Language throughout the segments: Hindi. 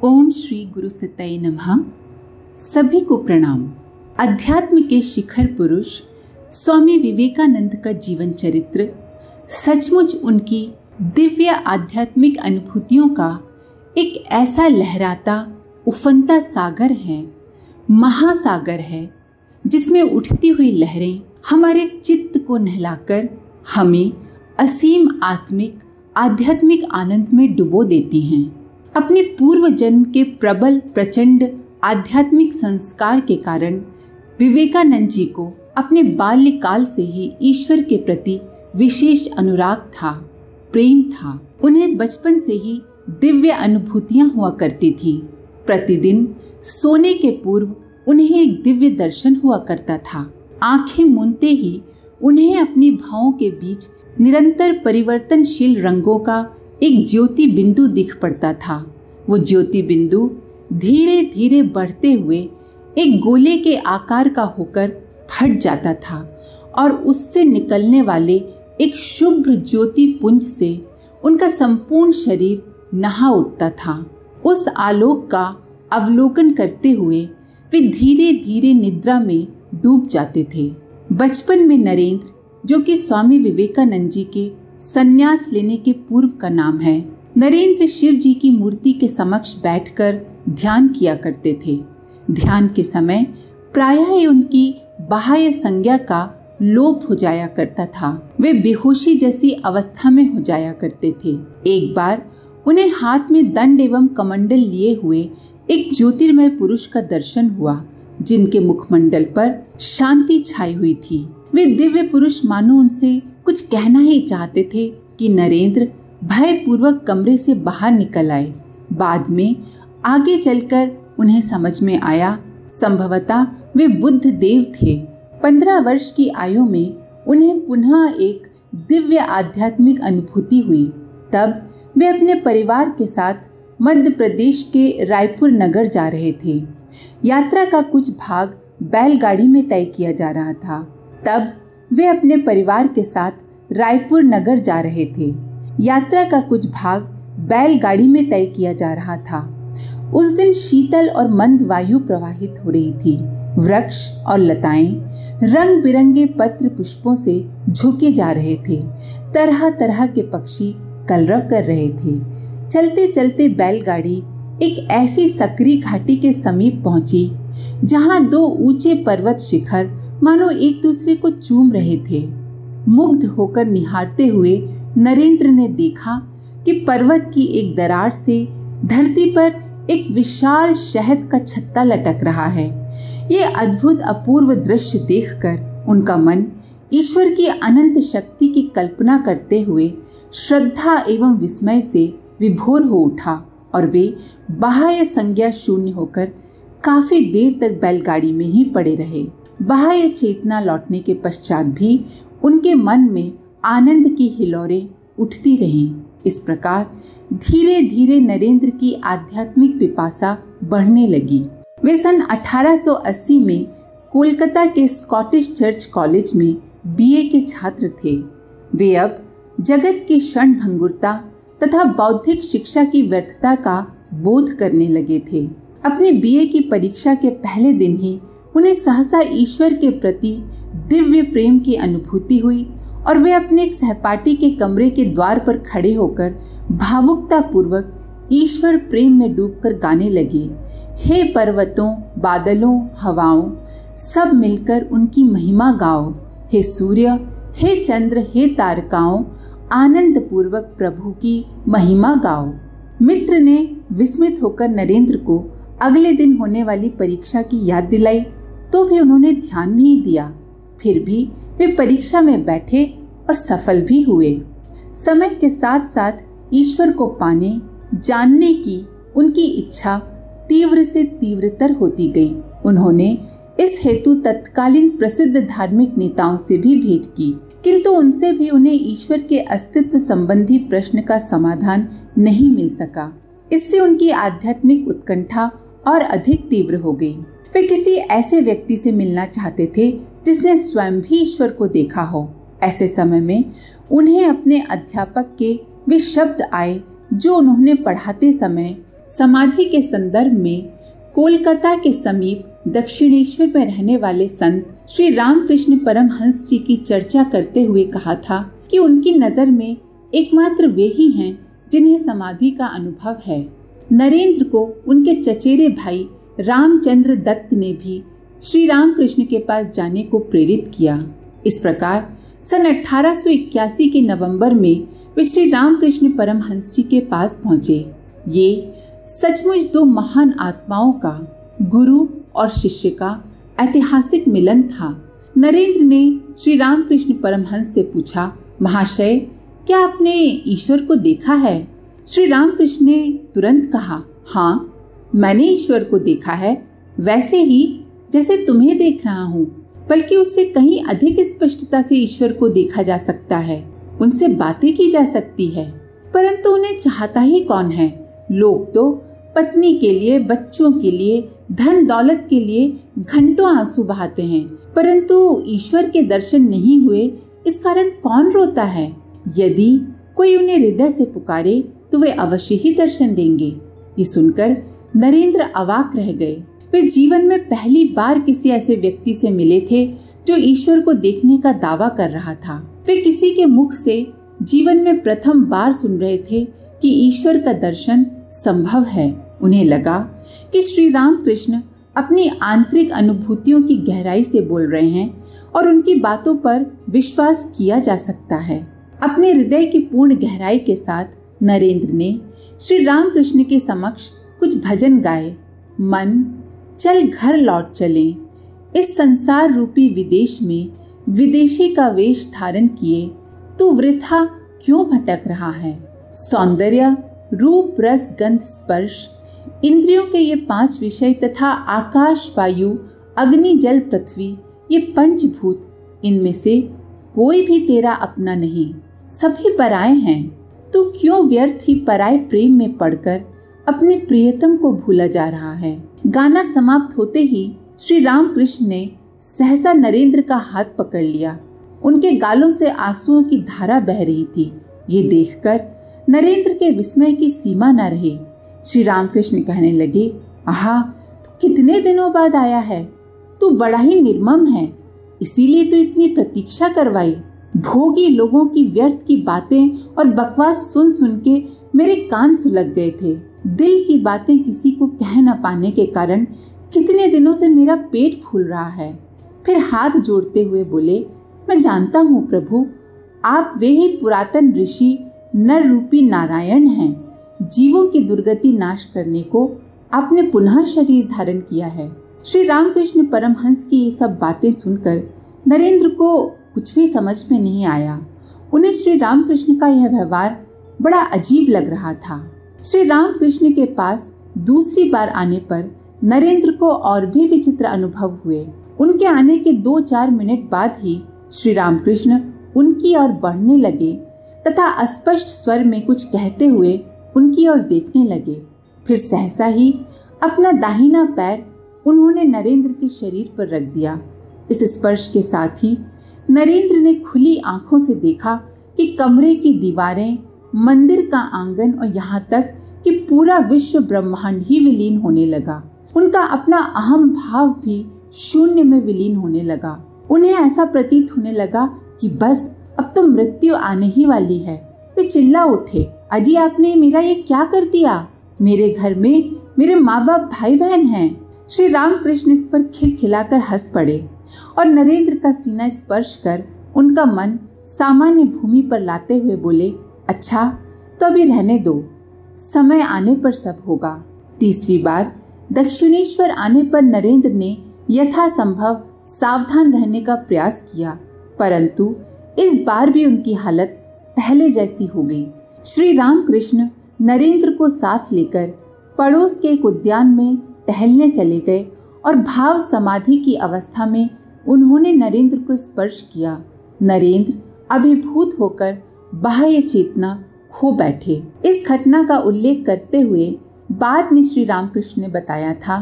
ओम श्री गुरु सतये नमः। सभी को प्रणाम। अध्यात्म के शिखर पुरुष स्वामी विवेकानंद का जीवन चरित्र सचमुच उनकी दिव्य आध्यात्मिक अनुभूतियों का एक ऐसा लहराता उफनता सागर है, महासागर है, जिसमें उठती हुई लहरें हमारे चित्त को नहलाकर हमें असीम आत्मिक आध्यात्मिक आनंद में डुबो देती हैं। अपने पूर्व जन्म के प्रबल प्रचंड आध्यात्मिक संस्कार के कारण विवेकानंद जी को अपने बाल्यकाल से ही ईश्वर के प्रति विशेष अनुराग था, प्रेम था। उन्हें बचपन से ही दिव्य अनुभूतियां हुआ करती थी। प्रतिदिन सोने के पूर्व उन्हें एक दिव्य दर्शन हुआ करता था। आंखें मूंदते ही उन्हें अपनी भावों के बीच निरंतर परिवर्तनशील रंगों का एक ज्योति बिंदु दिख पड़ता था। वो ज्योति बिंदु धीरे धीरे बढ़ते हुए एक गोले के आकार का होकर फट जाता था और उससे निकलने वाले एक शुभ्र ज्योति पुंज से उनका संपूर्ण शरीर नहा उठता था। उस आलोक का अवलोकन करते हुए वे धीरे धीरे निद्रा में डूब जाते थे। बचपन में नरेंद्र, जो कि स्वामी विवेकानंद जी के संन्यास लेने के पूर्व का नाम है, नरेंद्र शिव जी की मूर्ति के समक्ष बैठकर ध्यान किया करते थे। ध्यान के समय प्रायः उनकी बाह्य संज्ञा का लोप हो जाया करता था। वे बेहोशी जैसी अवस्था में हो जाया करते थे। एक बार उन्हें हाथ में दंड एवं कमंडल लिए हुए एक ज्योतिर्मय पुरुष का दर्शन हुआ, जिनके मुखमंडल पर शांति छाई हुई थी। वे दिव्य पुरुष मानो उनसे कुछ कहना ही चाहते थे कि नरेंद्र भयपूर्वक कमरे से बाहर निकल आए। बाद में आगे चलकर उन्हें समझ में आया, संभवतः वे बुद्ध देव थे। 15 वर्ष की आयु में उन्हें पुनः एक दिव्य आध्यात्मिक अनुभूति हुई। तब वे अपने परिवार के साथ मध्य प्रदेश के रायपुर नगर जा रहे थे। यात्रा का कुछ भाग बैलगाड़ी में तय किया जा रहा था। तब वे अपने परिवार के साथ रायपुर नगर जा रहे थे। यात्रा का कुछ भाग बैलगाड़ी में तय किया जा रहा था। उस दिन शीतल और मंद वायु प्रवाहित हो रही थी। वृक्ष और लताएं रंग बिरंगे पत्र पुष्पों से झुके जा रहे थे। तरह तरह के पक्षी कलरव कर रहे थे। चलते चलते बैलगाड़ी एक ऐसी सकरी घाटी के समीप पहुंची, जहां 2 ऊंचे पर्वत शिखर मानो एक दूसरे को चूम रहे थे। मुग्ध होकर निहारते हुए नरेंद्र ने देखा कि पर्वत की एक दरार से धरती पर एक विशाल शहद का छत्ता लटक रहा है। ये अद्भुत अपूर्व दृश्य देखकर उनका मन ईश्वर की अनंत शक्ति की कल्पना करते हुए श्रद्धा एवं विस्मय से विभोर हो उठा और वे बाह्य संज्ञा शून्य होकर काफी देर तक बैलगाड़ी में ही पड़े रहे। बाह्य चेतना लौटने के पश्चात भी उनके मन में आनंद की हिलोरें उठती रहीं। इस प्रकार धीरे धीरे नरेंद्र की आध्यात्मिक पिपासा बढ़ने लगी। वे सन 1880 में कोलकाता के स्कॉटिश चर्च कॉलेज में बीए के छात्र थे। वे अब जगत की क्षणभंगुरता तथा बौद्धिक शिक्षा की व्यर्थता का बोध करने लगे थे। अपने बीए की परीक्षा के पहले दिन ही उन्हें सहसा ईश्वर के प्रति दिव्य प्रेम की अनुभूति हुई और वे अपने एक सहपाठी के कमरे के द्वार पर खड़े होकर भावुकता पूर्वक ईश्वर प्रेम में डूबकर गाने लगे। हे पर्वतों, बादलों, हवाओं, सब मिलकर उनकी महिमा गाओ। हे सूर्य, हे चंद्र, हे तारकाओं, आनंद पूर्वक प्रभु की महिमा गाओ। मित्र ने विस्मित होकर नरेंद्र को अगले दिन होने वाली परीक्षा की याद दिलाई, तो भी उन्होंने ध्यान नहीं दिया। फिर भी वे परीक्षा में बैठे और सफल भी हुए। समय के साथ साथ ईश्वर को पाने, जानने की उनकी इच्छा तीव्र से तीव्रतर होती गई। उन्होंने इस हेतु तत्कालीन प्रसिद्ध धार्मिक नेताओं से भी भेंट की, किंतु उनसे भी उन्हें ईश्वर के अस्तित्व संबंधी प्रश्न का समाधान नहीं मिल सका। इससे उनकी आध्यात्मिक उत्कंठा और अधिक तीव्र हो गई। वे किसी ऐसे व्यक्ति से मिलना चाहते थे जिसने स्वयं भी ईश्वर को देखा हो। ऐसे समय में उन्हें अपने अध्यापक के वे शब्द आए जो उन्होंने पढ़ाते समय समाधि के संदर्भ में कोलकाता के समीप दक्षिणेश्वर में रहने वाले संत श्री रामकृष्ण परमहंस जी की चर्चा करते हुए कहा था कि उनकी नजर में एकमात्र वे ही हैं जिन्हें समाधि का अनुभव है। नरेंद्र को उनके चचेरे भाई रामचंद्र दत्त ने भी श्री रामकृष्ण के पास जाने को प्रेरित किया। इस प्रकार सन 1881 के नवंबर में वे श्री रामकृष्ण परमहंस जी के पास पहुंचे। ये सचमुच दो महान आत्माओं का, गुरु और शिष्य का ऐतिहासिक मिलन था। नरेंद्र ने श्री रामकृष्ण परमहंस से पूछा, महाशय, क्या आपने ईश्वर को देखा है? श्री रामकृष्ण ने तुरंत कहा, हाँ, मैंने ईश्वर को देखा है, वैसे ही जैसे तुम्हें देख रहा हूँ, बल्कि उससे कहीं अधिक स्पष्टता से ईश्वर को देखा जा सकता है, उनसे बातें की जा सकती है। परंतु उन्हें चाहता ही कौन है? लोग तो पत्नी के लिए, बच्चों के लिए, धन दौलत के लिए घंटों आंसू बहाते हैं, परंतु ईश्वर के दर्शन नहीं हुए इस कारण कौन रोता है? यदि कोई उन्हें हृदय से पुकारे तो वे अवश्य ही दर्शन देंगे। ये सुनकर नरेंद्र अवाक रह गए। वे जीवन में पहली बार किसी ऐसे व्यक्ति से मिले थे जो ईश्वर को देखने का दावा कर रहा था। वे किसी के मुख से जीवन में प्रथम बार सुन रहे थे कि ईश्वर का दर्शन संभव है। उन्हें लगा कि श्री रामकृष्ण अपनी आंतरिक अनुभूतियों की गहराई से बोल रहे हैं और उनकी बातों पर विश्वास किया जा सकता है। अपने हृदय की पूर्ण गहराई के साथ नरेंद्र ने श्री रामकृष्ण के समक्ष कुछ भजन गाए। मन, चल घर लौट चलें, इस संसार रूपी विदेश में विदेशी का वेश धारण किए तू वृथा क्यों भटक रहा है? सौंदर्य, रूप, रस, गंध, स्पर्श, इंद्रियों के ये 5 विषय तथा आकाश, वायु, अग्नि, जल, पृथ्वी, ये पंचभूत, इनमें से कोई भी तेरा अपना नहीं, सभी पराए हैं। तू क्यों व्यर्थ ही पराए प्रेम में पड़कर अपने प्रियतम को भूला जा रहा है? गाना समाप्त होते ही श्री रामकृष्ण ने सहसा नरेंद्र का हाथ पकड़ लिया। उनके गालों से आंसुओं की धारा बह रही थी। ये देखकर नरेंद्र के विस्मय की सीमा न रही। श्री रामकृष्ण कहने लगे, आहा, तू कितने दिनों बाद आया है? तू बड़ा ही निर्मम है, इसीलिए तो इतनी प्रतीक्षा करवाई। भोगी लोगों की व्यर्थ की बातें और बकवास सुन सुन के मेरे कान सुलग गए थे। दिल की बातें किसी को कह न पाने के कारण कितने दिनों से मेरा पेट फूल रहा है। फिर हाथ जोड़ते हुए बोले, मैं जानता हूँ प्रभु, आप वे ही पुरातन ऋषि नर रूपी नारायण हैं। जीवों की दुर्गति नाश करने को आपने पुनः शरीर धारण किया है। श्री रामकृष्ण परमहंस की ये सब बातें सुनकर नरेंद्र को कुछ भी समझ में नहीं आया। उन्हें श्री रामकृष्ण का यह व्यवहार बड़ा अजीब लग रहा था। श्री रामकृष्ण के पास दूसरी बार आने पर नरेंद्र को और भी विचित्र अनुभव हुए। उनके आने के 2-4 मिनट बाद ही श्री रामकृष्ण उनकी ओर बढ़ने लगे तथा अस्पष्ट स्वर में कुछ कहते हुए उनकी ओर देखने लगे। फिर सहसा ही अपना दाहिना पैर उन्होंने नरेंद्र के शरीर पर रख दिया। इस स्पर्श के साथ ही नरेंद्र ने खुली आंखों से देखा कि कमरे की दीवारें, मंदिर का आंगन और यहाँ तक कि पूरा विश्व ब्रह्मांड ही विलीन होने लगा। उनका अपना अहम भाव भी शून्य में विलीन होने लगा। उन्हें ऐसा प्रतीत होने लगा कि बस अब तो मृत्यु आने ही वाली है। वे चिल्ला उठे, अजी आपने मेरा ये क्या कर दिया? मेरे घर में मेरे माँ बाप, भाई बहन हैं। श्री रामकृष्ण इस पर खिलखिलाकर हंस पड़े और नरेंद्र का सीना स्पर्श कर उनका मन सामान्य भूमि पर लाते हुए बोले, अच्छा तो अभी रहने दो, समय आने पर सब होगा। तीसरी बार दक्षिणेश्वर आने पर नरेंद्र ने यथासंभव सावधान रहने का प्रयास किया, परंतु इस बार भी उनकी हालत पहले जैसी हो गई। श्री रामकृष्ण नरेंद्र को साथ लेकर पड़ोस के एक उद्यान में टहलने चले गए और भाव समाधि की अवस्था में उन्होंने नरेंद्र को स्पर्श किया। नरेंद्र अभिभूत होकर बाह्य चेतना खो बैठे। इस घटना का उल्लेख करते हुए बाद में श्री रामकृष्ण ने बताया था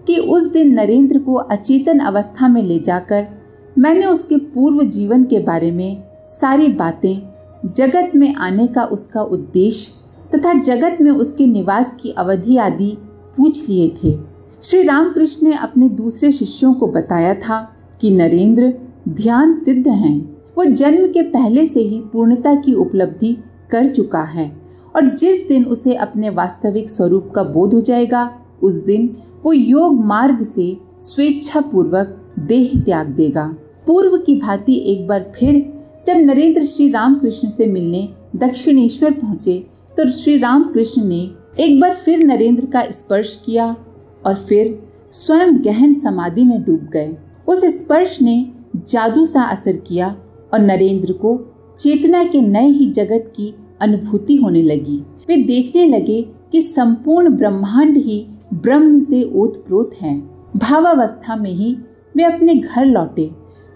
कि उस दिन नरेंद्र को अचेतन अवस्था में ले जाकर मैंने उसके पूर्व जीवन के बारे में सारी बातें, जगत में आने का उसका उद्देश्य तथा जगत में उसके निवास की अवधि आदि पूछ लिए थे। श्री रामकृष्ण ने अपने दूसरे शिष्यों को बताया था कि नरेंद्र ध्यान सिद्ध हैं। वो जन्म के पहले से ही पूर्णता की उपलब्धि कर चुका है और जिस दिन उसे अपने वास्तविक स्वरूप का बोध हो जाएगा उस दिन वो योग मार्ग से स्वेच्छा पूर्वक देह त्याग देगा। पूर्व की भांति एक बार फिर जब नरेंद्र श्री रामकृष्ण से मिलने दक्षिणेश्वर पहुंचे तो श्री रामकृष्ण ने एक बार फिर नरेंद्र का स्पर्श किया और फिर स्वयं गहन समाधि में डूब गए। उस स्पर्श ने जादू सा असर किया और नरेंद्र को चेतना के नए ही जगत की अनुभूति होने लगी। वे देखने लगे कि संपूर्ण ब्रह्मांड ही ब्रह्म से ओतप्रोत है। भावावस्था में ही वे अपने घर लौटे।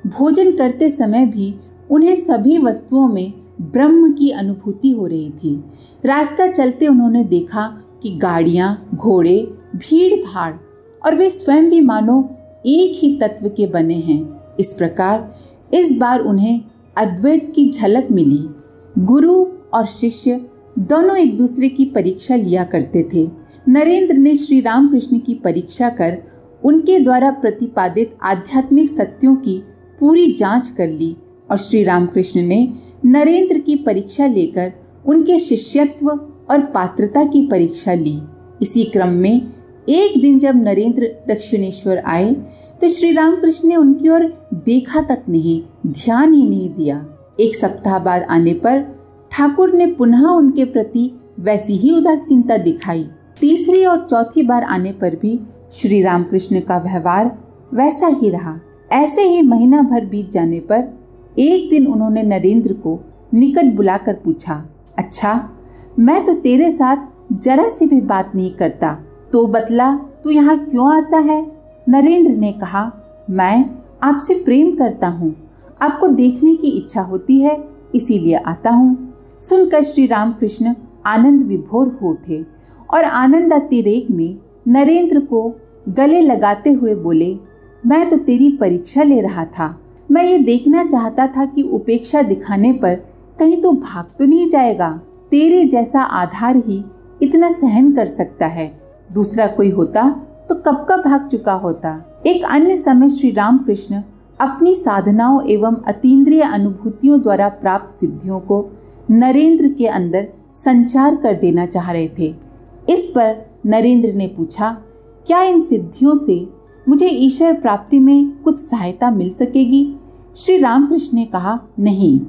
भोजन करते समय भी उन्हें सभी वस्तुओं में ब्रह्म की अनुभूति हो रही थी। रास्ता चलते उन्होंने देखा कि गाड़ियां, घोड़े, भीड़ भाड़ और वे स्वयं भी मानो एक ही तत्व के बने हैं। इस प्रकार इस बार उन्हें अद्वैत की झलक मिली। गुरु और शिष्य दोनों एक दूसरे की परीक्षा लिया करते थे। नरेंद्र ने श्री रामकृष्ण की परीक्षा कर उनके द्वारा प्रतिपादित आध्यात्मिक सत्यों की पूरी जांच कर ली और श्री रामकृष्ण ने नरेंद्र की परीक्षा लेकर उनके शिष्यत्व और पात्रता की परीक्षा ली। इसी क्रम में एक दिन जब नरेंद्र दक्षिणेश्वर आए तो श्री रामकृष्ण ने उनकी ओर देखा तक नहीं, ध्यान ही नहीं दिया। एक सप्ताह बाद आने पर ठाकुर ने पुनः उनके प्रति वैसी ही उदासीनता दिखाई। तीसरी और चौथी बार आने पर भी श्री रामकृष्ण का व्यवहार वैसा ही रहा। ऐसे ही महीना भर बीत जाने पर एक दिन उन्होंने नरेंद्र को निकट बुलाकर पूछा, अच्छा, मैं तो तेरे साथ जरा सी भी बात नहीं करता, तो बतला तू यहाँ क्यों आता है? नरेंद्र ने कहा, मैं आपसे प्रेम करता हूँ, आपको देखने की इच्छा होती है, इसीलिए आता हूँ। सुनकर श्री रामकृष्ण आनंद विभोर हो उठे और आनंदातिरेक में नरेंद्र को गले लगाते हुए बोले, मैं तो तेरी परीक्षा ले रहा था। मैं ये देखना चाहता था कि उपेक्षा दिखाने पर कहीं तो भाग तो नहीं जाएगा। तेरे जैसा आधार ही इतना सहन कर सकता है, दूसरा कोई होता तो कब का भाग चुका होता। एक अन्य समय श्री रामकृष्ण अपनी साधनाओं एवं अतीन्द्रिय अनुभूतियों द्वारा प्राप्त सिद्धियों को नरेंद्र के अंदर संचार कर देना चाह रहे थे। इस पर नरेंद्र ने पूछा, क्या इन सिद्धियों से मुझे ईश्वर प्राप्ति में कुछ सहायता मिल सकेगी? श्री रामकृष्ण ने कहा, नहीं,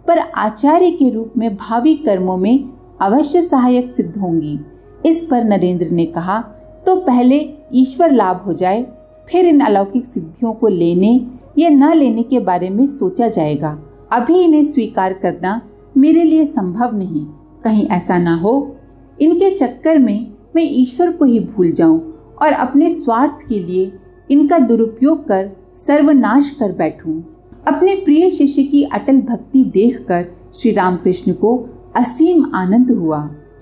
पर आचार्य के रूप में भावी कर्मों में अवश्य सहायक सिद्ध होंगी। इस पर नरेंद्र ने कहा, तो पहले ईश्वर लाभ हो जाए, फिर इन अलौकिक सिद्धियों को लेने या न लेने के बारे में सोचा जाएगा। अभी इन्हें स्वीकार करना मेरे लिए संभव नहीं। कहीं ऐसा ना हो इनके चक्कर में मैं ईश्वर को ही भूल जाऊं और अपने स्वार्थ के लिए इनका दुरुपयोग कर सर्वनाश कर बैठूं। अपने प्रिय शिष्य की अटल भक्ति देखकर श्री रामकृष्ण को असीम आनंद हुआ।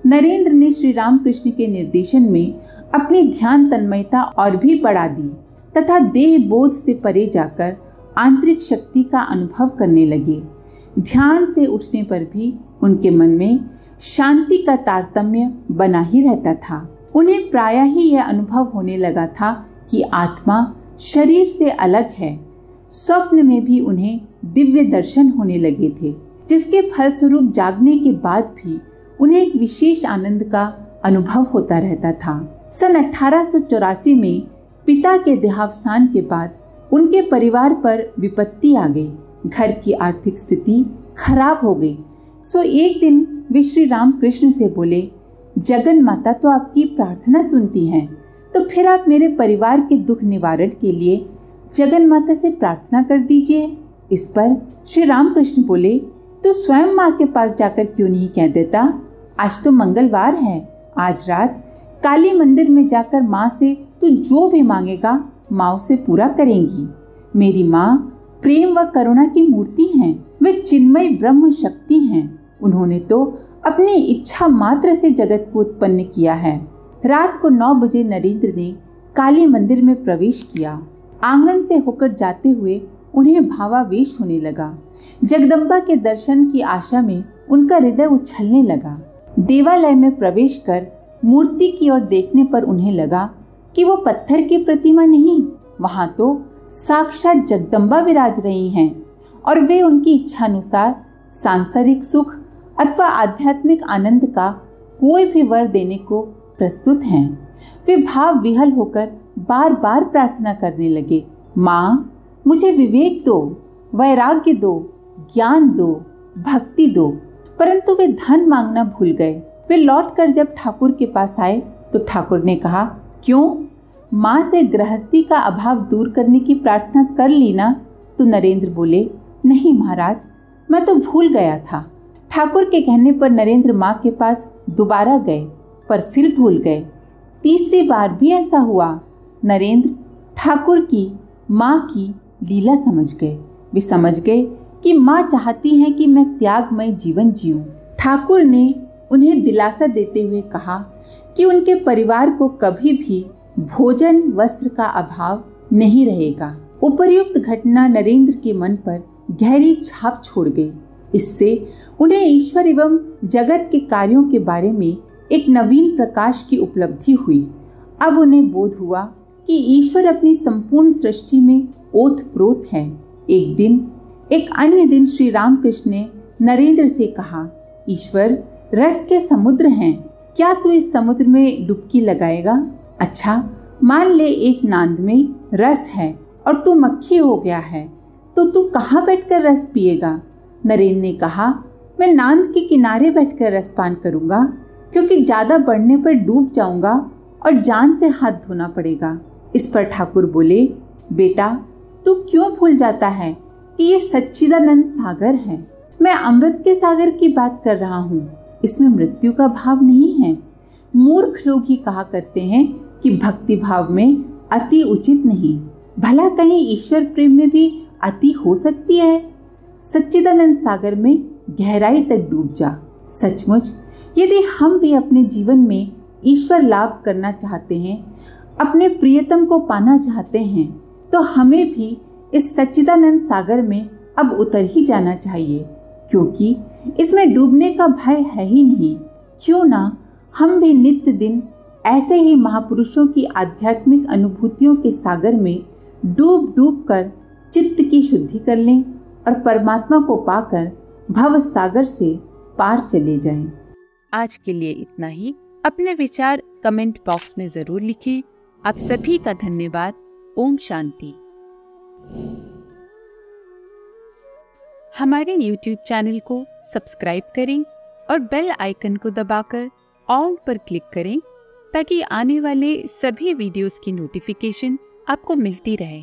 नरेंद्र ने श्री रामकृष्ण के निर्देशन में अपनी ध्यान तन्मयता और भी बढ़ा दी तथा देह बोध से परे जाकर आंतरिक शक्ति का अनुभव करने लगे। ध्यान से उठने पर भी उनके मन में शांति का तारतम्य बना ही रहता था। उन्हें प्रायः ही यह अनुभव होने लगा था कि आत्मा शरीर से अलग है। स्वप्न में भी उन्हें दिव्य दर्शन होने लगे थे, जिसके फलस्वरूप जागने के बाद भी उन्हें एक विशेष आनंद का अनुभव होता रहता था। सन 1884 में पिता के देहावसान के बाद उनके परिवार पर विपत्ति आ गई। घर की आर्थिक स्थिति खराब हो गई। सो एक दिन वे श्री रामकृष्ण से बोले, जगन माता तो आपकी प्रार्थना सुनती हैं, तो फिर आप मेरे परिवार के दुख निवारण के लिए जगन माता से प्रार्थना कर दीजिए। इस पर श्री रामकृष्ण बोले, तो स्वयं माँ के पास जाकर क्यों नहीं कह देता? आज तो मंगलवार है, आज रात काली मंदिर में जाकर माँ से तू जो भी मांगेगा माँ उसे पूरा करेंगी। मेरी माँ प्रेम व करुणा की मूर्ति हैं, वे चिन्मय ब्रह्म शक्ति हैं। उन्होंने तो अपनी इच्छा मात्र से जगत को उत्पन्न किया है। रात को 9 बजे नरेंद्र ने काली मंदिर में प्रवेश किया। आंगन से होकर जाते हुए उन्हें भावावेश होने लगा। जगदम्बा के दर्शन की आशा में उनका हृदय उछलने लगा। देवालय में प्रवेश कर मूर्ति की ओर देखने पर उन्हें लगा कि वो पत्थर की प्रतिमा नहीं, वहां तो साक्षात जगदम्बा विराज रही हैं और वे उनकी इच्छानुसार सांसारिक सुख अथवा आध्यात्मिक आनंद का कोई भी वर देने को प्रस्तुत हैं। वे भाव विहल होकर बार बार प्रार्थना करने लगे, माँ मुझे विवेक दो, वैराग्य दो, ज्ञान दो, भक्ति दो। परंतु वे धन मांगना भूल गए। वे लौटकर जब ठाकुर के पास आए तो ठाकुर ने कहा, क्यों, माँ से गृहस्थी का अभाव दूर करने की प्रार्थना कर ली ना? तो नरेंद्र बोले, नहीं महाराज, मैं तो भूल गया था। ठाकुर के कहने पर नरेंद्र माँ के पास दोबारा गए, पर फिर भूल गए। तीसरी बार भी ऐसा हुआ। नरेंद्र ठाकुर की माँ की लीला समझ गए। वे समझ गए कि माँ चाहती हैं कि मैं त्यागमय जीवन जीऊं। ठाकुर ने उन्हें दिलासा देते हुए कहा कि उनके परिवार को कभी भी भोजन वस्त्र का अभाव नहीं रहेगा। उपर्युक्त घटना नरेंद्र के मन पर गहरी छाप छोड़ गई। इससे उन्हें ईश्वर एवं जगत के कार्यों के बारे में एक नवीन प्रकाश की उपलब्धि हुई। अब उन्हें बोध हुआ कि ईश्वर अपनी संपूर्ण सृष्टि में ओतप्रोत है। एक अन्य दिन श्री रामकृष्ण ने नरेंद्र से कहा, ईश्वर रस के समुद्र हैं, क्या तू इस समुद्र में डुबकी लगाएगा? अच्छा, मान ले एक नांद में रस है और तू मक्खी हो गया है, तो तू कहाँ बैठकर रस पिएगा? नरेंद्र ने कहा, मैं नांद के किनारे बैठकर रसपान करूंगा, क्योंकि ज्यादा बढ़ने पर डूब जाऊंगा और जान से हाथ धोना पड़ेगा। इस पर ठाकुर बोले, बेटा तू क्यों भूल जाता है कि ये सच्चिदानंद सागर है। मैं अमृत के सागर की बात कर रहा हूँ, इसमें मृत्यु का भाव नहीं है। मूर्ख लोग ही कहा करते हैं कि भक्ति भाव में अति उचित नहीं। भला कहीं ईश्वर प्रेम में भी अति हो सकती है? सच्चिदानंद सागर में गहराई तक डूब जा। सचमुच यदि हम भी अपने जीवन में ईश्वर लाभ करना चाहते हैं, अपने प्रियतम को पाना चाहते हैं, तो हमें भी इस सच्चिदानंद सागर में अब उतर ही जाना चाहिए, क्योंकि इसमें डूबने का भय है ही नहीं। क्यों ना हम भी नित्य दिन ऐसे ही महापुरुषों की आध्यात्मिक अनुभूतियों के सागर में डूब डूब कर चित्त की शुद्धि कर लें और परमात्मा को पाकर भव सागर से पार चले जाएं। आज के लिए इतना ही। अपने विचार कमेंट बॉक्स में जरूर लिखें। आप सभी का धन्यवाद। ओम शांति। हमारे YouTube चैनल को सब्सक्राइब करें और बेल आइकन को दबाकर ऑल पर क्लिक करें, ताकि आने वाले सभी वीडियोस की नोटिफिकेशन आपको मिलती रहे।